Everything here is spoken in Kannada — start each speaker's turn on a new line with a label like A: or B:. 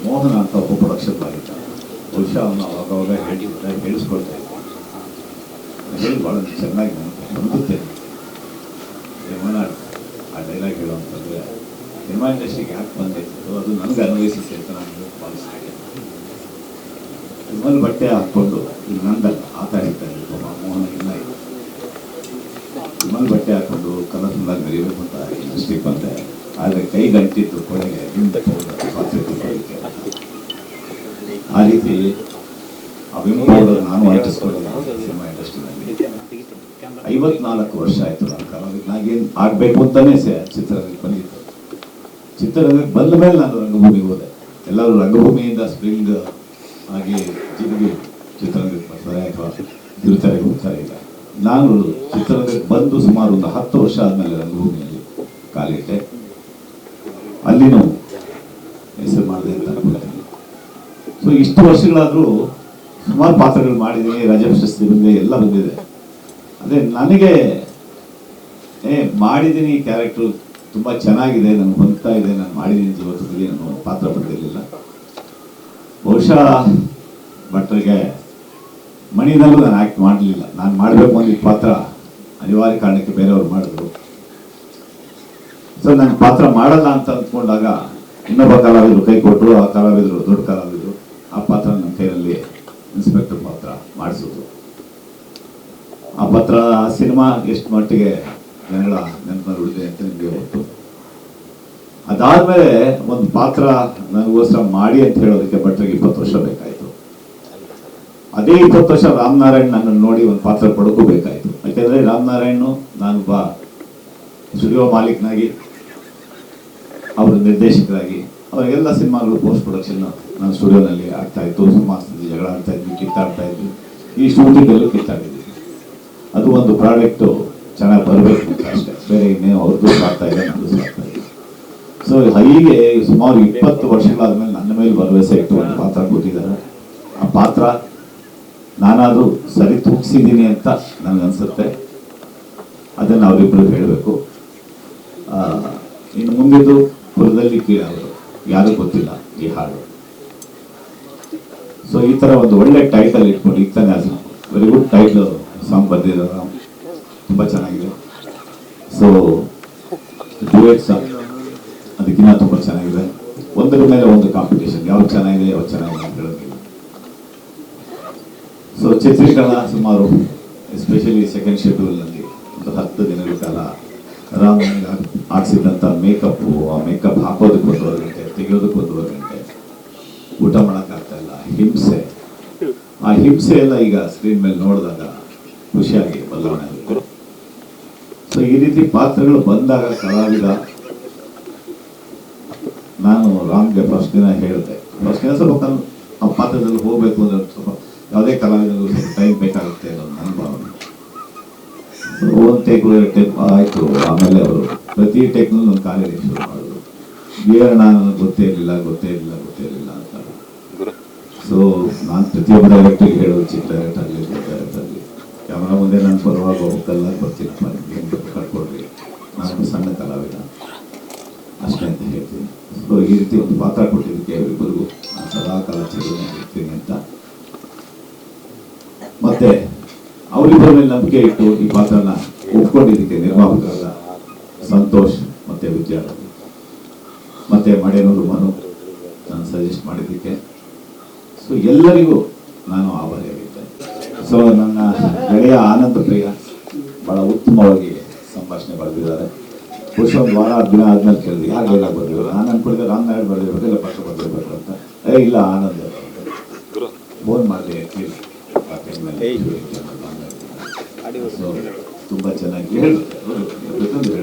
A: ಮೋಹನ ಅಂತ ಒಬ್ಬ ಪ್ರೊಡಕ್ಷನ್ ಮಾಡಿದ್ದ. ಬಹುಶಃ ಅವನು ಅವಾಗವಾಗ ಹೇಳಿಸ್ಕೊಳ್ತಾ ಇದ್ದ. ಹೇಳಿ ಭಾಳ ಚೆನ್ನಾಗಿ ನಂಬುತ್ತೇನೆ. ಮೋಹನ ಆ ಡೈಲಾಗ್ ಹೇಳುವಂಥದ್ದು ಸಿನಿಮಾ ಇಂಡಸ್ಟ್ರಿಗೆ ಯಾಕೆ ಬಂದಿತ್ತು ಅದು ನನಗೆ ಅನ್ವಯಿಸುತ್ತೆ ಅಂತ ನಾನು ಭಾವಿಸ್ತೇನೆ. ವಿಮಲ್ ಬಟ್ಟೆ ಹಾಕ್ಕೊಂಡು ಈಗ ನಂದಲ್ಲ ಆತ ಹೇಳ್ತಾರೆ ಮೋಹನಗಿನ್ನ ಇದು ವಿಮಲ್ ಬಟ್ಟೆ ಹಾಕ್ಕೊಂಡು ಕಲರ್ಫುಲ್ಲಾಗಿ ಬೆರೀಬೇಕು ಅಂತ ಇಂಡಸ್ಟ್ರಿಗೆ ಬಂದೆ. ಆದರೆ ಕೈ ಗಂಟಿತ್ತು ಕೊನೆಗೆ ಪಾತ್ರೆ ತಿಳ್ಕೊಳ್ಳಿಕ್ಕೆ. ಆ ರೀತಿ ಅಭಿಮಾನ ನಾನು ಅಂಟಿಸ್ಕೊಳ್ಳೋದು ಸಿನಿಮಾ ಇಂಡಸ್ಟ್ರಿನಲ್ಲಿ 54 ವರ್ಷ ಆಯಿತು. ನಾನು ಕಲಾವಿದನಾಗೇನು ಆಗಬೇಕು ಅಂತಲೇ ಚಿತ್ರರಂಗಕ್ಕೆ ಬಂದಿದ್ದು. ಚಿತ್ರರಂಗಕ್ಕೆ ಬಂದ ಮೇಲೆ ನಾನು ರಂಗಭೂಮಿಗೆ ಹೋದೆ. ಎಲ್ಲರೂ ರಂಗಭೂಮಿಯಿಂದ ಸ್ಪ್ರಿಂಗ್ ಆಗಿ ಜಿಗಿದು ಚಿತ್ರರಂಗಕ್ಕೆ ಬರ್ತಾರೆ ಅಥವಾ ಕಿರುತೆರೆಗೆ ಹೋಗ್ತಾರೆ. ಇಲ್ಲ, ನಾನು ಚಿತ್ರರಂಗಕ್ಕೆ ಬಂದು ಸುಮಾರು ಒಂದು 10 ವರ್ಷ ಆದಮೇಲೆ ರಂಗಭೂಮಿಯಲ್ಲಿ ಕಾಲಿಟ್ಟೆ. ಅಲ್ಲಿನೂ ಹೆಸರು ಮಾಡಿದೆ ಅಂತ ಅನ್ಕೊಳ್ತೀನಿ. ಸೊ ಇಷ್ಟು ವರ್ಷಗಳಾದರೂ ಸುಮಾರು ಪಾತ್ರಗಳು ಮಾಡಿದ್ದೀನಿ. ರಾಜ್ಯ ಪ್ರಶಸ್ತಿ ಬಂದಿದೆ, ಎಲ್ಲ ಬಂದಿದೆ. ಅದೇ ನನಗೆ ಮಾಡಿದ್ದೀನಿ, ಕ್ಯಾರೆಕ್ಟ್ರು ತುಂಬ ಚೆನ್ನಾಗಿದೆ, ನನಗೆ ಹೊಂದ್ತಾ ಇದೆ, ನಾನು ಮಾಡಿದ್ದೀನಿ ಜೀವನದಲ್ಲಿ ನಾನು ಪಾತ್ರ ಪಡೆದಿರಲಿಲ್ಲ. ಬಹುಶಃ ಭಟ್ರಿಗೆ ಮಣಿನಲ್ಲೂ ನಾನು ಆ್ಯಕ್ಟ್ ಮಾಡಲಿಲ್ಲ. ನಾನು ಮಾಡಬೇಕು ಅಂದಿದ್ದ ಪಾತ್ರ ಅನಿವಾರ್ಯ ಕಾರಣಕ್ಕೆ ಬೇರೆಯವ್ರು ಮಾಡಿದ್ರು. ಸೊ ನಾನು ಪಾತ್ರ ಮಾಡಲ್ಲ ಅಂತ ಅಂದ್ಕೊಂಡಾಗ ಇನ್ನೊಬ್ಬ ಕಲಾವಿದರು ಕೈ ಕೊಟ್ಟರು. ಆ ಕಲಾವಿದರು ದೊಡ್ಡ ಕಲಾವಿದರು. ಆ ಪಾತ್ರ ನನ್ನ ಕೈಯಲ್ಲಿ ಇನ್ಸ್ಪೆಕ್ಟರ್ ಪಾತ್ರ ಮಾಡಿಸೋದು. ಆ ಪಾತ್ರ ಆ ಸಿನಿಮಾ ಎಷ್ಟು ಮಟ್ಟಿಗೆ ಜನಗಳ ನೆನಪಲ್ಲಿ ಉಳಿದೆ ಅಂತ ನಿಮಗೆ ಗೊತ್ತು. ಅದಾದಮೇಲೆ ಒಂದು ಪಾತ್ರ ನನಗೋಸ್ಕರ ಮಾಡಿ ಅಂತ ಹೇಳೋದಕ್ಕೆ ಭಟ್ರಿಗೆ 20 ವರ್ಷ ಬೇಕಾಯಿತು. ಅದೇ 20 ವರ್ಷ ರಾಮನಾರಾಯಣ್ ನನ್ನನ್ನು ನೋಡಿ ಒಂದು ಪಾತ್ರ ಪಡ್ಕೋಬೇಕಾಯಿತು. ಯಾಕೆಂದರೆ ರಾಮನಾರಾಯಣ್ ನಾನೊಬ್ಬ ಸ್ಟುಡಿಯೋ ಮಾಲೀಕನಾಗಿ, ಅವರ ನಿರ್ದೇಶಕರಾಗಿ ಅವರಿಗೆಲ್ಲ ಸಿನಿಮಾಗಳು ಪೋಸ್ಟ್ ಪ್ರೊಡಕ್ಷನ್ ನನ್ನ ಸ್ಟುಡಿಯೋನಲ್ಲಿ ಆಗ್ತಾಯಿತ್ತು. ಸುಮಾರು ಜಗಳ ಆಡ್ತಾ ಇದ್ವಿ, ಕಿತ್ತಾಡ್ತಾ ಇದ್ವಿ. ಈ ಶೂಟಿಂಗಲ್ಲೂ ಕಿತ್ತಾಡಿದ್ವಿ. ಅದು ಒಂದು ಪ್ರಾಡಕ್ಟು ಚೆನ್ನಾಗಿ ಬರಬೇಕು ಅಂತ ಅಷ್ಟೇ, ಬೇರೆ ಇನ್ನೇನು ಅವ್ರದ್ದು ಸಾಕ್ತಾ ಇದೆ, ನನ್ನದು ಸಾಕ್ತಾ ಇದೆ. ಸೊ ಹೀಗೆ ಸುಮಾರು 20 ವರ್ಷಗಳಾದ್ಮೇಲೆ ನನ್ನ ಮೇಲೆ ಭರವಸೆ ಇಟ್ಟು ಒಂದು ಪಾತ್ರ ಕೊಟ್ಟಿದ್ದಾರೆ. ಆ ಪಾತ್ರ ನಾನಾದರೂ ಸರಿ ತೂಗಿಸಿದ್ದೀನಿ ಅಂತ ನನಗನ್ಸುತ್ತೆ. ಅದನ್ನು ಅವರಿಬ್ಬರು ಹೇಳಬೇಕು. ಇನ್ನು ಮುಂದಿದ್ದು ಪುರದಲ್ಲಿ ಕೀಳವರು ಯಾರೂ ಗೊತ್ತಿಲ್ಲ ಈ ಹಾಡು. ಸೊ ಈ ಥರ ಒಂದು ಒಳ್ಳೆ ಟೈಟಲ್ ಇಟ್ಕೊಂಡು ಈಗ ತಾನೇ ಅದು ವೆರಿ ಗುಡ್ ಟೈಟ್ಲ್ ಸಾಂಗ್ ಬಂದಿದ್ದಾರೆ, ತುಂಬ ಚೆನ್ನಾಗಿದೆ. ಸೊ ಡ್ಯೂಯೆಟ್ ಸಾಂಗ್ ಅದಕ್ಕಿಂತ ತುಂಬ ಚೆನ್ನಾಗಿದೆ. ಒಂದರ ಮೇಲೆ ಒಂದು ಕಾಂಪಿಟೇಷನ್, ಯಾವ್ದು ಚೆನ್ನಾಗಿದೆ ಯಾವ್ದು ಚೆನ್ನಾಗಿದೆ ಅಂತ ಹೇಳೋದಿಲ್ಲ. ಸೊ ಚಿತ್ರೀಕರಣ ಸುಮಾರು ಎಸ್ಪೆಷಲಿ ಸೆಕೆಂಡ್ ಶೆಡ್ಯೂಲ್ನಲ್ಲಿ ಒಂದು 10 ದಿನಗಳ ಕಾಲ ರಾಮ್ ಹಾಕ್ಸಿದಂಥ ಮೇಕಪ್ಪು, ಆ ಮೇಕಪ್ ಹಾಕೋದಕ್ಕೆ 1.5 ಗಂಟೆ, ತೆಗೆಯೋದಕ್ಕೆ 1.5 ಗಂಟೆ, ಊಟ ಮಾಡೋಕ್ಕಾಗ್ತಾ ಇಲ್ಲ, ಹಿಂಸೆ. ಆ ಹಿಂಸೆ ಎಲ್ಲ ಈಗ ಸ್ಕ್ರೀನ್ ಮೇಲೆ ನೋಡಿದಾಗ ಖುಷಿಯಾಗಿ ಬದಲಾವಣೆ ಆಗುತ್ತೆ. ಸೊ ಈ ರೀತಿ ಪಾತ್ರಗಳು ಬಂದಾಗ ಕಲಾವಿದ, ನಾನು ರಾಮ್ಗೆ ಫಸ್ಟ್ ದಿನ ಹೇಳಿದೆ, ಫಸ್ಟ್ ದಿನ ಸ್ವಲ್ಪ ಆ ಪಾತ್ರದಲ್ಲಿ ಹೋಗಬೇಕು ಅಂದ್ರೆ ಸ್ವಲ್ಪ ಯಾವುದೇ ಕಲಾವಿದರಿಗೂ ಸ್ವಲ್ಪ ಟೈಮ್ ಬೇಕಾಗುತ್ತೆ ಅನ್ನೋದು ನನ್ನ ಭಾವನೆ. ಒಂದು ಟೇಕ್ ಆಯಿತು. ಆಮೇಲೆ ಅವರು ಪ್ರತಿ ಟೇಕ್ನಲ್ಲಿ ಒಂದು ಕಾರ್ಯ ಶುರು ಮಾಡಿದ್ರು. ನನಗೆ ಗೊತ್ತೇ ಇರಲಿಲ್ಲ ಅಂತ. ಸೊ ನಾನು ಪ್ರತಿಯೊಬ್ಬ ಡೈರೆಕ್ಟರ್ಗೆ ಹೇಳೋದು, ಚಿಕ್ಕ ಡೈರೆಕ್ಟರ್ ಆಗಲಿ ದೊಡ್ಡ ಡೈರೆಕ್ಟರ್ ಆಗಲಿ, ಕ್ಯಾಮ್ರಾ ಮುಂದೆ ನಾನು ಪರವಾಗಿ ಹೋಗಲ್ಲ ಬರ್ತೀನಪ್ಪ, ನಿಮಗೆ ಕಟ್ಕೊಡ್ರಿ, ನಾನು ಸಣ್ಣ ಕಲಾವಿದ ಅಷ್ಟೇ ಅಂತ ಹೇಳ್ತೀನಿ. ಸೊ ಈ ರೀತಿ ಒಂದು ಪಾತ್ರ ಕೊಟ್ಟಿದ್ದಕ್ಕೆ ಅವರಿಬ್ಬರಿಗೂ ನಾನು ಸದಾಕಾಲ ಚಿರಋಣಿಯಾಗಿರ್ತೀನಿ ಅಂತ. ಮತ್ತೆ ಅವರಿಬ್ಬರ ಮೇಲೆ ನಂಬಿಕೆ ಇಟ್ಟು ಈ ಪಾತ್ರನ ಒಪ್ಕೊಂಡಿದ್ದಕ್ಕೆ ನಿರ್ಮಾಪಕರಾದ ಸಂತೋಷ್ ಮತ್ತೆ ವಿದ್ಯಾ ಮತ್ತೆ ಮಡೇನೂರು ಮನು ನಾನು ಸಜೆಸ್ಟ್ ಮಾಡಿದ್ದಕ್ಕೆ ಸೊ ಎಲ್ಲರಿಗೂ ನಾನು ಆಭಾರಿಯಾಗಿದ್ದೇನೆ. ಸೊ ನನ್ನ ಗೆಳೆಯ ಆನಂದ ಪ್ರಿಯ ಬಹಳ ಉತ್ತಮವಾಗಿ ಸಂಭಾಷಣೆ ಬರೆದಿದ್ದಾರೆ. ಬಹುಶಃ ಒಂದು ವಾರ ದಿನ ಆದ್ಮೇಲೆ ಕೇಳಿದೆ ಯಾರು ಡೈಲಾಗ್ ಬರ್ದಿದ್ರು. ನಾನು ಅನ್ಕೊಂಡಿದ್ದೆ ರಾಮನಾರಾಯಣ್ ಬರ್ದಿರ್ಬೇಕು, ಇಲ್ಲ ಪಾತ್ರ ಬರ್ದಿರ್ಬೇಕು ಅಂತ. ಇಲ್ಲ ಆನಂದ್ ಫೋನ್ ಮಾಡಿದೆ ಆ ಟೈಮ್ನಲ್ಲಿ. ಸೊ ತುಂಬ ಚೆನ್ನಾಗಿ ಹೇಳಿದ್ರು.